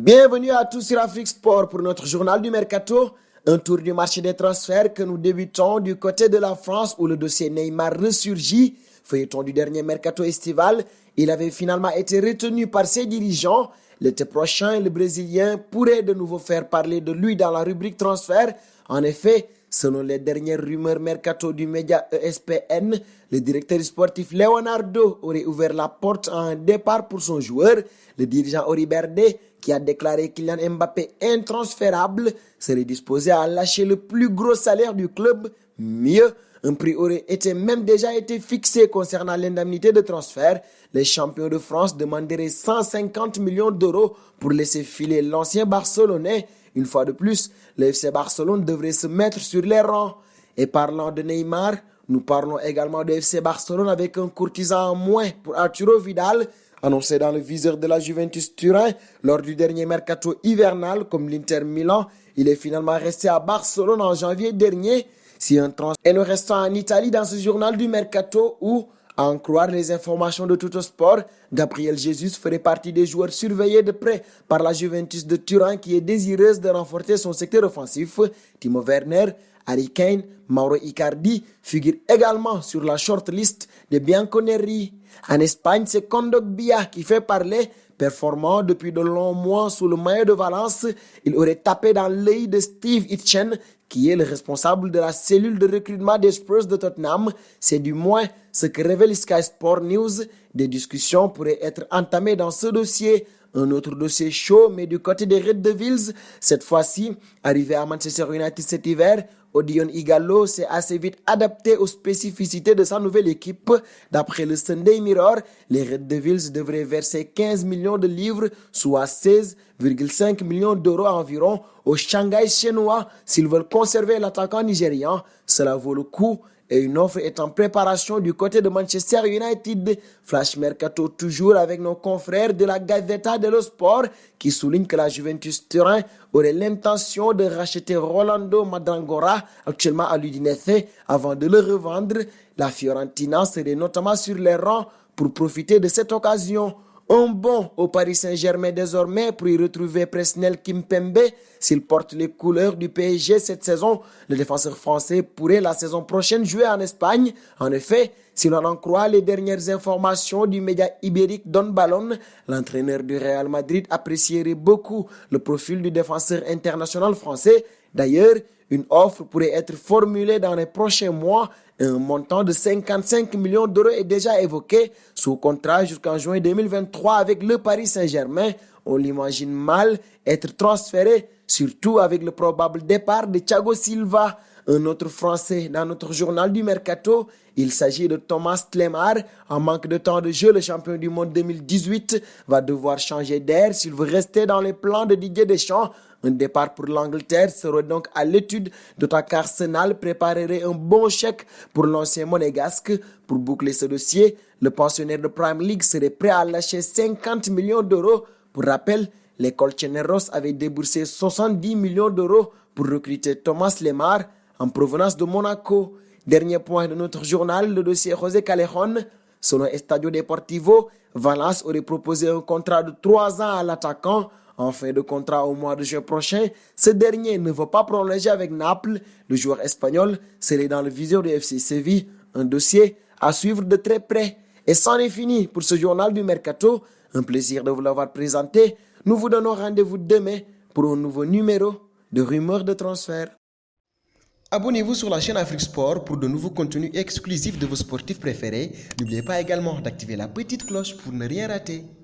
Bienvenue à tous sur Afrique Sport pour notre journal du Mercato. Un tour du marché des transferts que nous débutons du côté de la France où le dossier Neymar ressurgit. Feuilleton du dernier Mercato estival, il avait finalement été retenu par ses dirigeants. L'été prochain, le Brésilien pourrait de nouveau faire parler de lui dans la rubrique transfert. En effet, selon les dernières rumeurs Mercato du média ESPN, le directeur sportif Leonardo aurait ouvert la porte à un départ pour son joueur. Le dirigeant Ori Berde, qui a déclaré Kylian Mbappé intransférable, serait disposé à lâcher le plus gros salaire du club. Mieux, un prix aurait même déjà été fixé concernant l'indemnité de transfert. Les champions de France demanderaient 150 millions d'euros pour laisser filer l'ancien Barcelonais. Une fois de plus, le FC Barcelone devrait se mettre sur les rangs. Et parlant de Neymar, nous parlons également de FC Barcelone avec un courtisan en moins pour Arturo Vidal, annoncé dans le viseur de la Juventus Turin lors du dernier mercato hivernal comme l'Inter Milan. Il est finalement resté à Barcelone en janvier dernier. Si un transfert. Et nous restons en Italie dans ce journal du mercato où, à en croire les informations de Tuttosport, Gabriel Jesus ferait partie des joueurs surveillés de près par la Juventus de Turin qui est désireuse de renforcer son secteur offensif. Timo Werner, Harry Kane, Mauro Icardi figurent également sur la shortlist de Bianconeri. En Espagne, c'est Kondogbia qui fait parler. Performant depuis de longs mois sous le maillot de Valence, il aurait tapé dans l'œil de Steve Hitchen, qui est le responsable de la cellule de recrutement des Spurs de Tottenham. C'est du moins ce que révèle Sky Sport News. Des discussions pourraient être entamées dans ce dossier. Un autre dossier chaud, mais du côté des Red Devils. Cette fois-ci, arrivé à Manchester United cet hiver, Odion Ighalo s'est assez vite adapté aux spécificités de sa nouvelle équipe. D'après le Sunday Mirror, les Red Devils devraient verser 15 millions de livres, soit 16,5 millions d'euros environ, au Shanghai chinois s'ils veulent conserver l'attaquant nigérian. Cela vaut le coup. Et une offre est en préparation du côté de Manchester United. Flash Mercato toujours avec nos confrères de la Gazzetta dello Sport qui souligne que la Juventus Turin aurait l'intention de racheter Rolando Madrangora, actuellement à l'Udinese, avant de le revendre. La Fiorentina serait notamment sur les rangs pour profiter de cette occasion. Un bond au Paris Saint-Germain désormais pour y retrouver Presnel Kimpembe. S'il porte les couleurs du PSG cette saison, le défenseur français pourrait la saison prochaine jouer en Espagne. En effet, si l'on en croit les dernières informations du média ibérique Don Balon, l'entraîneur du Real Madrid apprécierait beaucoup le profil du défenseur international français. D'ailleurs, une offre pourrait être formulée dans les prochains mois. Un montant de 55 millions d'euros est déjà évoqué sous contrat jusqu'en juin 2023 avec le Paris Saint-Germain. On l'imagine mal être transféré, surtout avec le probable départ de Thiago Silva. Un autre Français dans notre journal du Mercato, il s'agit de Thomas Lemar. En manque de temps de jeu, le champion du monde 2018 va devoir changer d'air s'il veut rester dans les plans de Didier Deschamps. Un départ pour l'Angleterre sera donc à l'étude, d'autant qu'Arsenal préparerait un bon chèque pour l'ancien monégasque. Pour boucler ce dossier, le pensionnaire de Premier League serait prêt à lâcher 50 millions d'euros. Pour rappel, les Colchoneros avaient déboursé 70 millions d'euros pour recruter Thomas Lemar en provenance de Monaco. Dernier point de notre journal, le dossier José Callejon. Selon Estadio Deportivo, Valence aurait proposé un contrat de 3 ans à l'attaquant. En fin de contrat au mois de juin prochain, ce dernier ne veut pas prolonger avec Naples. Le joueur espagnol serait dans le viseur du FC Séville. Un dossier à suivre de très près. Et c'en est fini pour ce journal du Mercato. Un plaisir de vous l'avoir présenté. Nous vous donnons rendez-vous demain pour un nouveau numéro de Rumeurs de transfert. Abonnez-vous sur la chaîne Afrique Sport pour de nouveaux contenus exclusifs de vos sportifs préférés. N'oubliez pas également d'activer la petite cloche pour ne rien rater.